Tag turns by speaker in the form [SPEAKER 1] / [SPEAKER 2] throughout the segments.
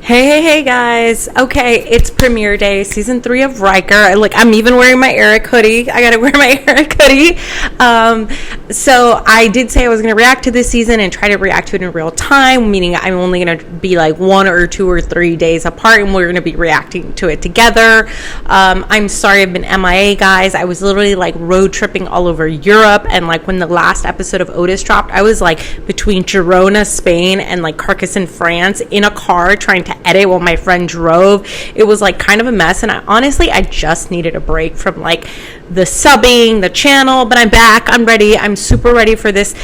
[SPEAKER 1] Hey guys. Okay, it's premiere day, season 3 of Rykter. I'm even wearing my Eric hoodie. I gotta wear my Eric hoodie. So I did say I was gonna react to this season and try to react to it in real time, meaning I'm only gonna be like 1 or 2 or 3 days apart, and we're gonna be reacting to it together. I'm sorry I've been MIA, guys. I was literally like road tripping all over Europe, and like when the last episode of Otis dropped, I was like between Girona, Spain, and like Carcassonne, France, in a car trying to edit while my friend drove. It was like kind of a mess, and I just needed a break from like the subbing, the channel, but I'm back. I'm ready. I'm super ready for this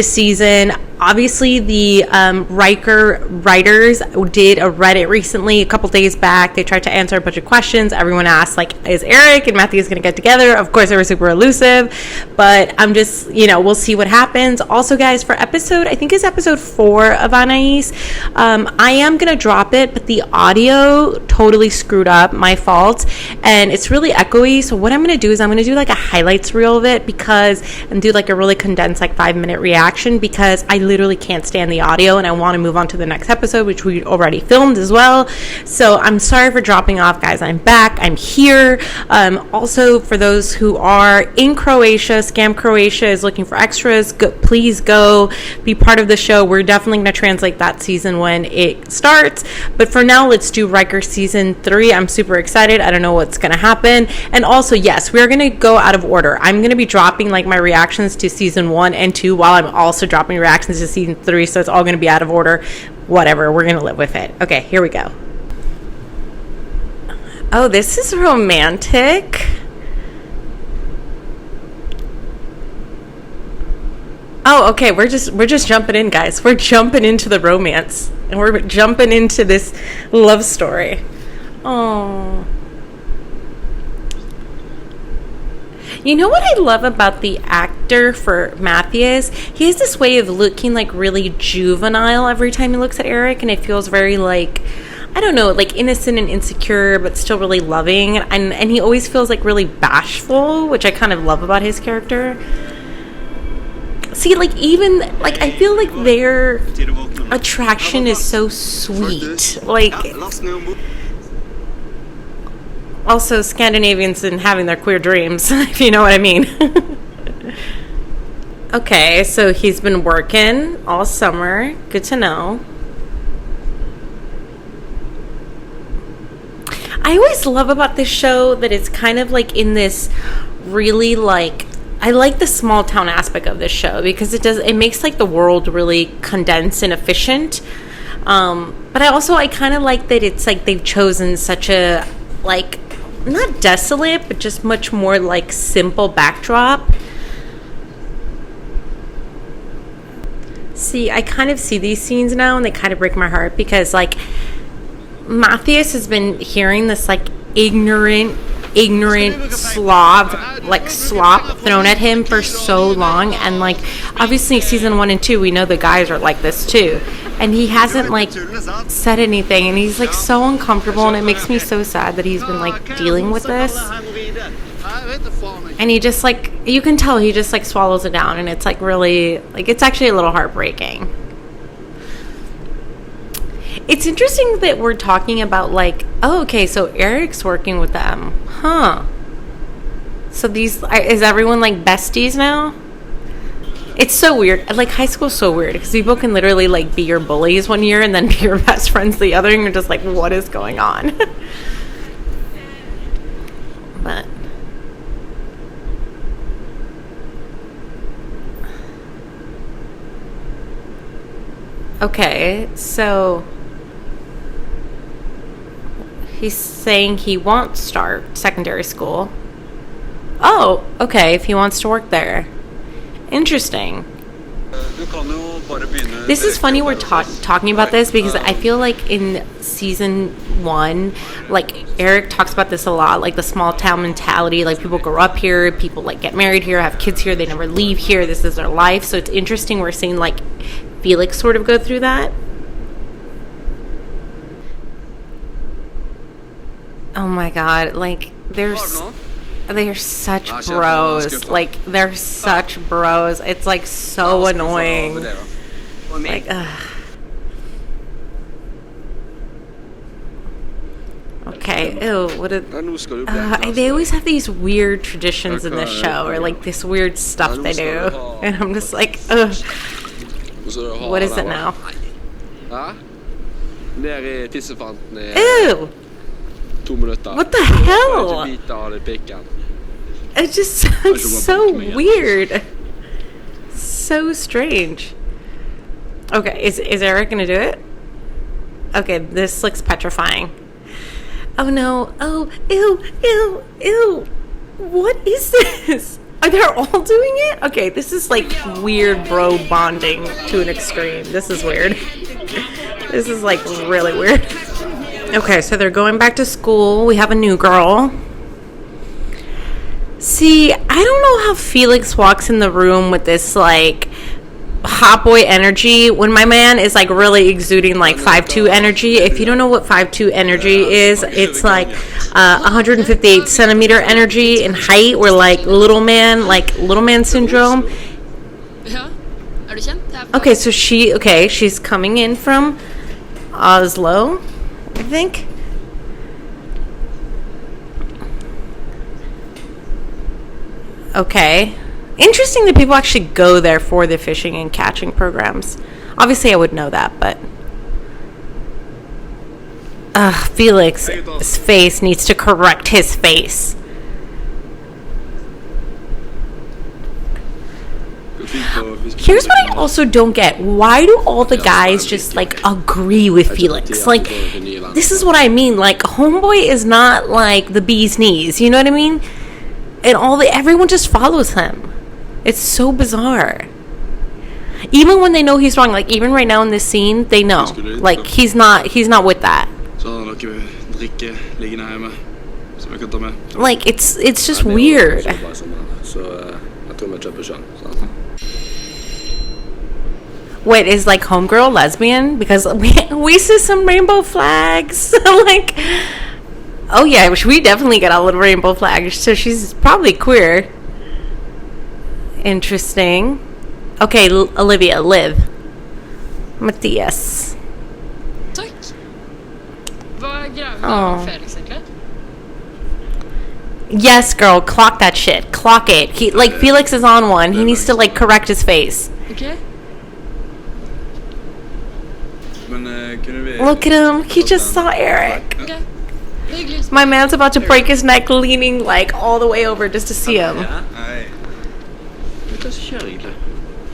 [SPEAKER 1] season. Obviously, the Rykter writers did a Reddit recently, a couple days back. They tried to answer a bunch of questions. Everyone asked, like, is Eric and Matthew going to get together? Of course, they were super elusive, but I'm just, we'll see what happens. Also, guys, for I think it's episode 4 of Anais, I am going to drop it, but the audio totally screwed up, my fault, and it's really echoey. So what I'm going to do is I'm going to do like a highlights reel of it and do like a really condensed like 5-minute reaction, because I literally can't stand the audio and I want to move on to the next episode, which we already filmed as well. So I'm sorry for dropping off, guys. I'm back. I'm here. Also, for those who are in Croatia, Scam Croatia is looking for extras. Please go be part of the show. We're definitely going to translate that season when it starts. But for now, let's do Rykter season 3. I'm super excited. I don't know what's going to happen. And also, yes, we're going to go out of order. I'm going to be dropping like my reactions to season 1 and 2 while I'm also dropping reactions to season 3. So it's all going to be out of order. Whatever. We're going to live with it. Okay, here we go. Oh, this is romantic. Oh, okay. We're just jumping in, guys. We're jumping into the romance, and we're jumping into this love story. Oh. You know what I love about the actor for Matthias? He has this way of looking like really juvenile every time he looks at Eric, and it feels very like, I don't know, like innocent and insecure, but still really loving. And he always feels like really bashful, which I kind of love about his character. See, like, even, like, I feel like their attraction is so sweet. Like, also Scandinavians and having their queer dreams, if you know what I mean. Okay, so he's been working all summer. Good to know. I always love about this show that it's kind of like in this really like, I like the small town aspect of this show because it makes like the world really condensed and efficient. But I kind of like that it's like they've chosen such a, like, not desolate, but just much more like simple backdrop. See, I kind of see these scenes now and they kind of break my heart because like Matthias has been hearing this like ignorant slop thrown at him for so long, and like obviously season 1 and 2 we know the guys are like this too, and he hasn't like said anything, and he's like so uncomfortable, and it makes me so sad that he's been like dealing with this, and he just like, you can tell he just like swallows it down, and it's like really like, it's actually a little heartbreaking. It's interesting that we're talking about like, oh, okay, so Eric's working with them. Huh. So is everyone like besties now? It's so weird. Like high school's so weird because people can literally like be your bullies one year and then be your best friends the other, and you're just like, what is going on? But okay, so he's saying he won't start secondary school. Oh, okay, if he wants to work there. Interesting. This is funny we're talking about this because I feel like in season 1, like Eric talks about this a lot, like the small town mentality, like people grow up here, people like get married here, have kids here, they never leave here, this is their life. So it's interesting we're seeing like Felix sort of go through that. Oh my god, like they're such bros. Like they're such bros. It's like so annoying. Like, ugh. Okay, ew, they always have these weird traditions in this show, or like this weird stuff they do, and I'm just like, ugh. What is it now? Ew! What the hell? It just sounds so weird. So strange. Okay, is Eric gonna do it? Okay, this looks petrifying. Oh no. Oh, ew. What is this? Are they all doing it? Okay, this is like weird bro bonding to an extreme. This is weird. This is like really weird. Okay, so they're going back to school. We have a new girl. See, I don't know how Felix walks in the room with this like hot boy energy when my man is like really exuding like 5'2" energy. If you don't know what 5'2" energy is, it's like 158 centimeter energy in height, where like little man syndrome. Okay, so she's coming in from Oslo, I think. Okay. Interesting that people actually go there for the fishing and catching programs. Obviously, I would know that, but... Felix's face needs to correct his face. Here's what I also don't get. Why do all the guys just, like, agree with Felix? Like, this is what I mean. Like, homeboy is not, like, the bee's knees. You know what I mean? And everyone just follows him. It's so bizarre. Even when they know he's wrong, like even right now in this scene, they know. Like he's not with that. Like it's just weird. Wait, is like homegirl lesbian? Because we see some rainbow flags. Like, oh yeah, we definitely get all the rainbow flags. So she's probably queer. Interesting. Okay, Olivia, Liv. Matthias.
[SPEAKER 2] Tack. Vad gräver Felix egentligen?
[SPEAKER 1] Yes, girl, clock that shit. Clock it. Felix is on one. He needs to like correct his face.
[SPEAKER 2] Okay.
[SPEAKER 1] Look at him. He just saw Eric.
[SPEAKER 2] Okay.
[SPEAKER 1] My man's about to break his neck leaning like all the way over just to see him.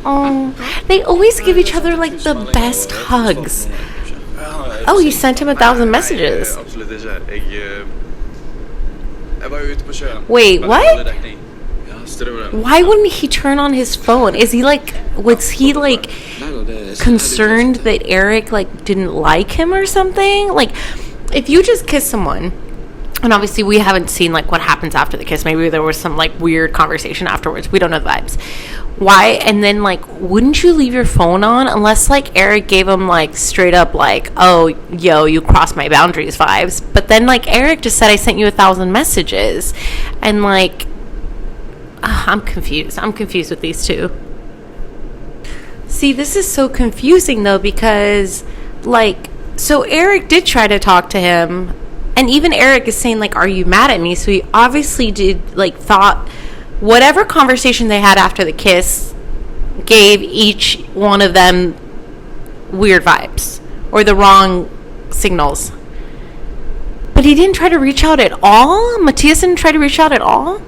[SPEAKER 1] Oh, they always give each other like the best hugs. Oh, you sent him 1,000 messages. Wait, what? Why wouldn't he turn on his phone? Was he like concerned that Eric like didn't like him or something? Like, if you just kiss someone, and obviously we haven't seen like what happens after the kiss. Maybe there was some like weird conversation afterwards. We don't know the vibes. Why? And then like, wouldn't you leave your phone on unless like Eric gave him like straight up like, oh, yo, you crossed my boundaries vibes. But then like Eric just said I sent you 1,000 messages, and like, I'm confused. I'm confused with these two. See, this is so confusing though, because like, so Eric did try to talk to him. And even Eric is saying, like, are you mad at me? So he obviously thought whatever conversation they had after the kiss gave each one of them weird vibes or the wrong signals. But he didn't try to reach out at all? Matthias didn't try to reach out at all?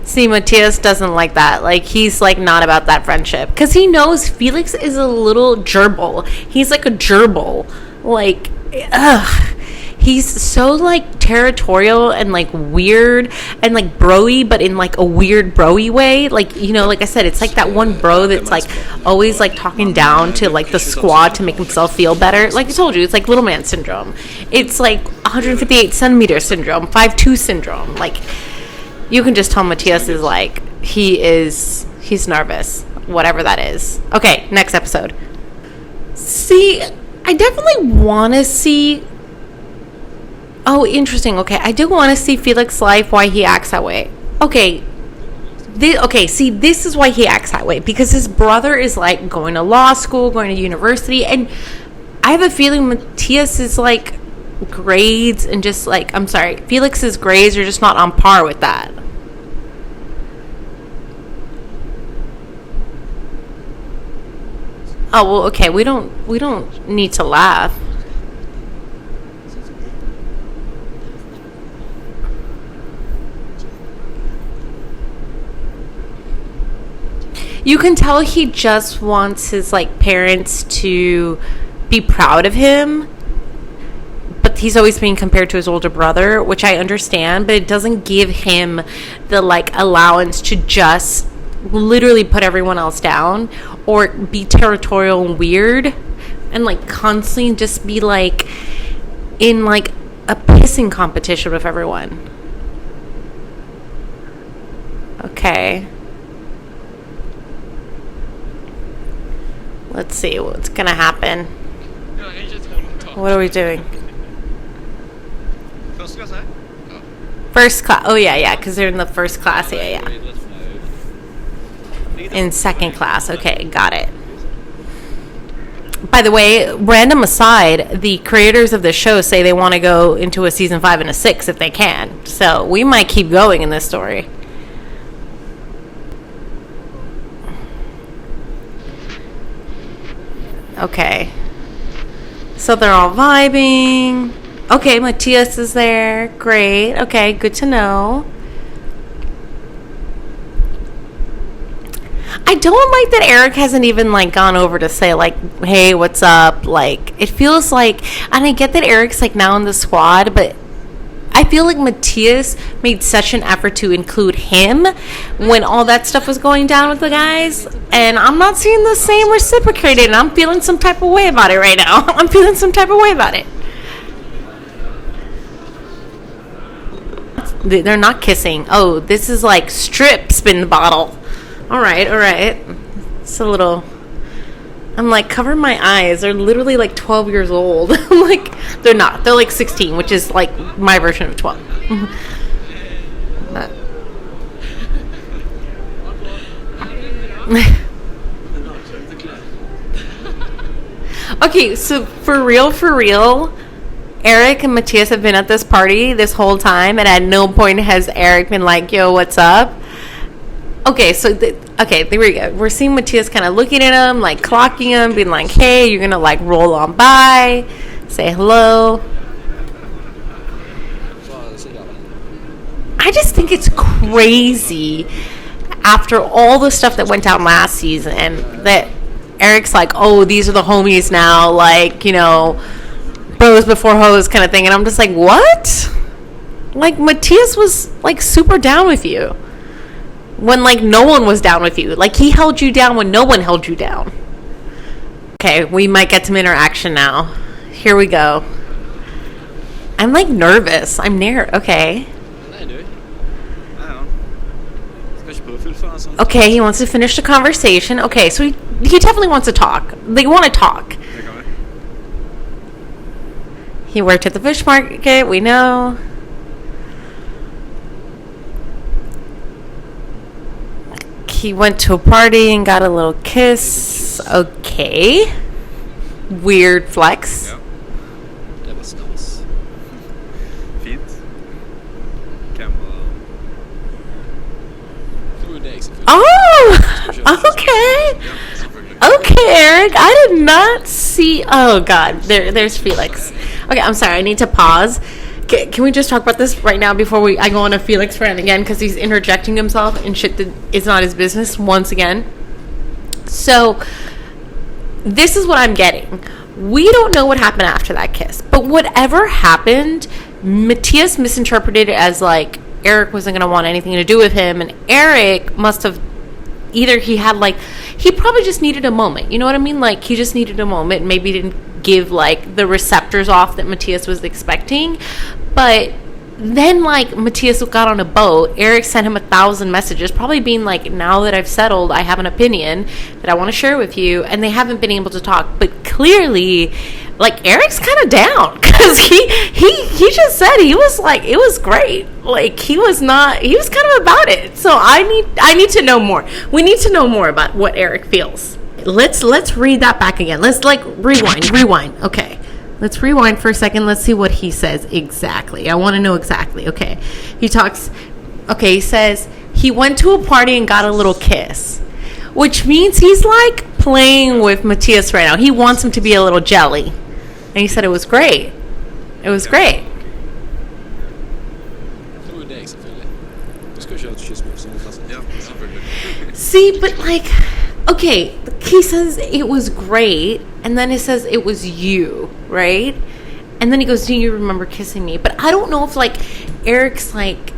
[SPEAKER 1] See, Matthias doesn't like that. Like, he's, like, not about that friendship. Because he knows Felix is a little gerbil. He's like a gerbil. Like, ugh. He's so, like, territorial and, like, weird and, like, bro-y, but in, like, a weird bro-y way. Like, you know, like I said, it's like that one bro that's, like, always, like, talking down to, like, the squad to make himself feel better. Like I told you, it's like little man syndrome. It's, like, 158 centimeter syndrome, 5'2" syndrome. Like, you can just tell Matthias is, like, he's nervous. Whatever that is. Okay, next episode. See, I definitely want to see... Oh, interesting. Okay, I do want to see Felix's life, why he acts that way. Okay, see, this is why he acts that way. Because his brother is, like, going to law school, going to university. And I have a feeling Matthias is, like, grades and just like, I'm sorry, Felix's grades are just not on par with that. Oh, well, okay, we don't need to laugh. You can tell he just wants his like parents to be proud of him, but he's always being compared to his older brother, which I understand, but it doesn't give him the like allowance to just literally put everyone else down or be territorial and weird and like constantly just be like in like a pissing competition with everyone. Okay. Let's see what's gonna happen. What are we doing? First class. Oh yeah, because they're in the first class. Yeah. In second class. Okay, got it. By the way, random aside, the creators of the show say they want to go into a season 5 and a 6 if they can. So we might keep going in this story. Okay. So they're all vibing. Okay, Matthias is there. Great. Okay, good to know. I don't like that Eric hasn't even like gone over to say like, hey, what's up? Like, it feels like, and I get that Eric's like now in the squad, but I feel like Matthias made such an effort to include him when all that stuff was going down with the guys, and I'm not seeing the same reciprocated, and I'm feeling some type of way about it right now. I'm feeling some type of way about it. They're not kissing. Oh, this is like strip spin the bottle. All right. It's a little... I'm like, cover my eyes. They're literally like 12 years old. I'm like, they're not. They're like 16, which is like my version of 12. Okay, so for real, Eric and Matthias have been at this party this whole time, and at no point has Eric been like, yo, what's up? Okay, so, there we go. We're seeing Matthias kind of looking at him, like clocking him, being like, hey, you're going to like roll on by, say hello. I just think it's crazy after all the stuff that went down last season that Eric's like, oh, these are the homies now, like, you know, bros before hoes kind of thing. And I'm just like, what? Like, Matthias was like super down with you when like no one was down with you. Like, he held you down when no one held you down. Okay, we might get some interaction now. Here we go. I'm like nervous. Okay. Okay, he wants to finish the conversation. Okay, so he definitely wants to talk. They want to talk. He worked at the fish market, we know. He went to a party and got a little kiss. Okay. Weird flex.
[SPEAKER 3] Ja. Det var stas. Fint. Kan vara...
[SPEAKER 1] Oh! Okay. Okay, Eric. I did not see... Oh, God. There's Felix. Okay, I'm sorry. I need to pause. Can we just talk about this right now before I go on a Felix rant again? Because he's interjecting himself in shit that is not his business once again. So, this is what I'm getting. We don't know what happened after that kiss. But whatever happened, Matthias misinterpreted it as, like, Eric wasn't going to want anything to do with him. And Eric must have... Either he had, like... He probably just needed a moment. You know what I mean? Like, he just needed a moment. Maybe didn't give, like, the receptors off that Matthias was expecting. But then, like, Matthias got on a boat. Eric sent him 1,000 messages, probably being like, now that I've settled, I have an opinion that I want to share with you. And they haven't been able to talk. But clearly, like, Eric's kind of down. Because he just said he was like, it was great. Like, he was kind of about it. So I need to know more. We need to know more about what Eric feels. Let's read that back again. Let's, like, rewind. Okay. Let's rewind for a second. Let's see what he says exactly. I want to know exactly. Okay. He says he went to a party and got a little kiss, which means he's like playing with Matthias right now. He wants him to be a little jelly. And he said it was great. It was great. See, but like, okay, he says it was great, and then he says it was you, right? And then he goes, do you remember kissing me? But I don't know if, like, Eric's, like,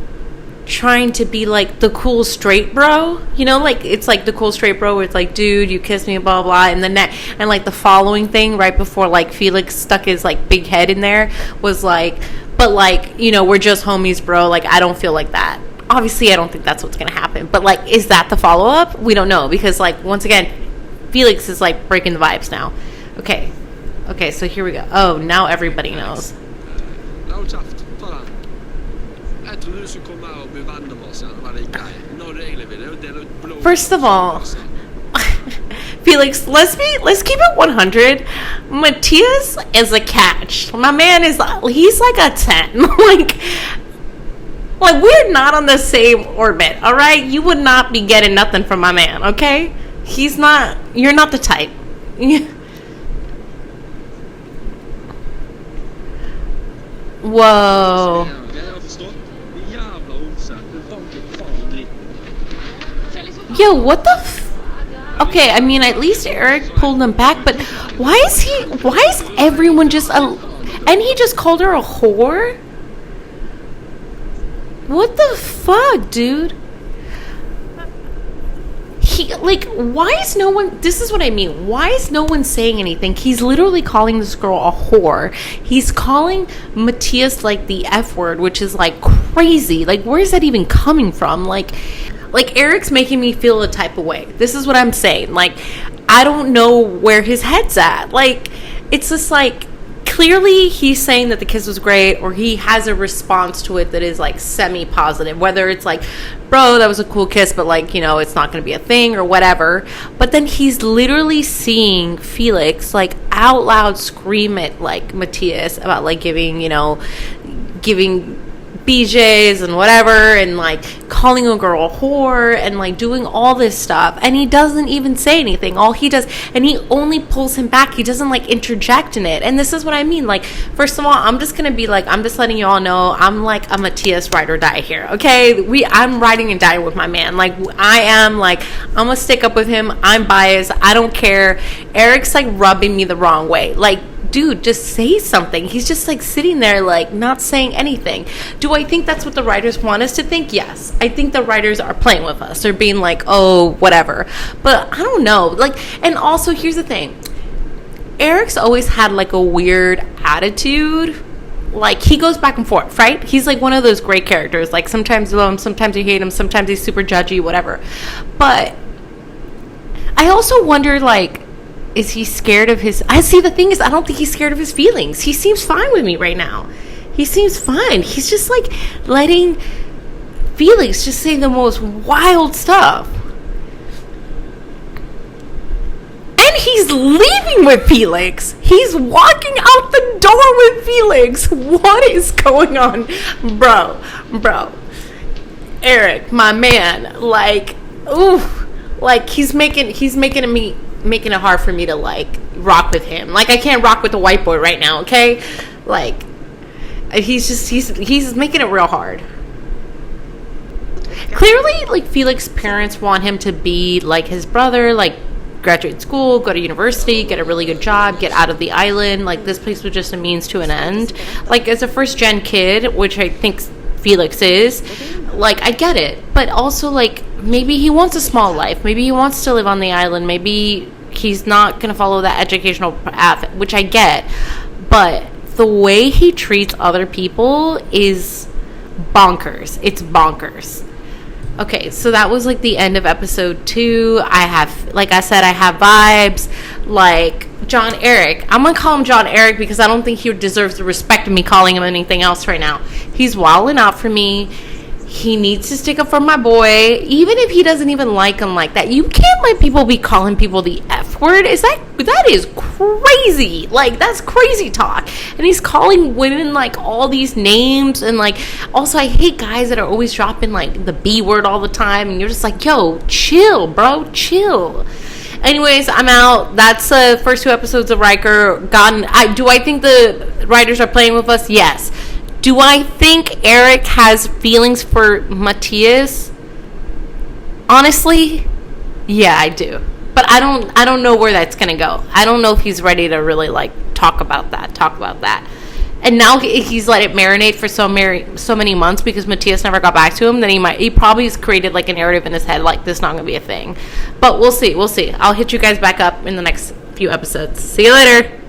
[SPEAKER 1] trying to be, like, the cool straight bro. You know, like, it's, like, the cool straight bro where it's, like, dude, you kissed me, blah, blah. And then and, like, the following thing right before, like, Felix stuck his, like, big head in there was, like, but, like, you know, we're just homies, bro. Like, I don't feel like that. Obviously, I don't think that's what's going to happen. But, like, is that the follow-up? We don't know. Because, like, once again, Felix is, like, breaking the vibes now. Okay, so here we go. Oh, now everybody knows. First of all, Felix, let's keep it 100. Matthias is a catch. My man he's like a 10. Like we're not on the same orbit, all right? You would not be getting nothing from my man, okay? You're not the type. Whoa. Yo, what the okay, I mean, at least Eric pulled him back, but why is everyone just and he just called her a whore? What the fuck, dude? Why is no one, this is what I mean, why is no one saying anything? He's literally calling this girl a whore. He's calling Matthias, like, the F word, which is, like, crazy. Like, where is that even coming from? Like, Eric's making me feel a type of way. This is what I'm saying. Like, I don't know where his head's at. Like, it's just, like, clearly he's saying that the kiss was great, or he has a response to it that is, like, semi-positive. Whether it's like, bro, that was a cool kiss, but, like, you know, it's not going to be a thing or whatever. But then he's literally seeing Felix, like, out loud scream at, like, Matthias about, like, giving BJs and whatever, and, like, calling a girl a whore, and, like, doing all this stuff, and he doesn't even say anything. All he does, and he only pulls him back. He doesn't, like, interject in it. And this is what I mean. Like, first of all, I'm just gonna be like, I'm just letting you all know, I'm like a Matthias ride or die here, okay? I'm riding and dying with my man. Like, I am, like, I'm gonna stick up with him. I'm biased. I don't care. Eric's, like, rubbing me the wrong way. Like, dude, just say something. He's just, like, sitting there, like, not saying anything. Do I think that's what the writers want us to think? Yes. I think the writers are playing with us. They're being like, oh, whatever. But I don't know. Like, and also, here's the thing. Eric's always had, like, a weird attitude. Like, he goes back and forth, right? He's, like, one of those great characters. Like, sometimes you love him, sometimes you hate him, sometimes he's super judgy, whatever. But I also wonder, like, is he scared of his... See, the thing is, I don't think he's scared of his feelings. He seems fine with me right now. He seems fine. He's just, like, letting Felix just say the most wild stuff. And he's leaving with Felix. He's walking out the door with Felix. What is going on? Bro. Eric, my man. Like, ooh. Like, he's making it hard for me to, like, rock with him. Like, I can't rock with the white boy right now, okay? Like, he's making it real hard. Clearly, like, Felix's parents want him to be like his brother, like, graduate school, go to university, get a really good job, get out of the island. Like, this place was just a means to an end. Like, as a first-gen kid, which I think Felix is, like, I get it. But also, like, maybe he wants a small life. Maybe he wants to live on the island. Maybe he's not going to follow that educational path, which I get. But the way he treats other people is bonkers. It's bonkers. Okay, so that was, like, the end of episode 2. I have, like I said, I have vibes. Like, John Eric. I'm going to call him John Eric because I don't think he deserves the respect of me calling him anything else right now. He's wilding out for me. he needs to stick up for my boy, even if he doesn't even like him like that. You can't let people be calling people the F word. That is crazy. Like, that's crazy talk. And he's calling women like all these names, and like, also I hate guys that are always dropping like the B word all the time, and you're just like, yo, chill, bro, chill. Anyways, I'm out. That's the first 2 episodes of Rykter. Do I think the writers are playing with us? Yes. Do I think Eric has feelings for Matthias? Honestly, yeah, I do. But I don't know where that's gonna go. I don't know if he's ready to really like talk about that. And now he's let it marinate for so many months because Matthias never got back to him. Then he probably has created like a narrative in his head like this is not gonna be a thing. But we'll see. I'll hit you guys back up in the next few episodes. See you later.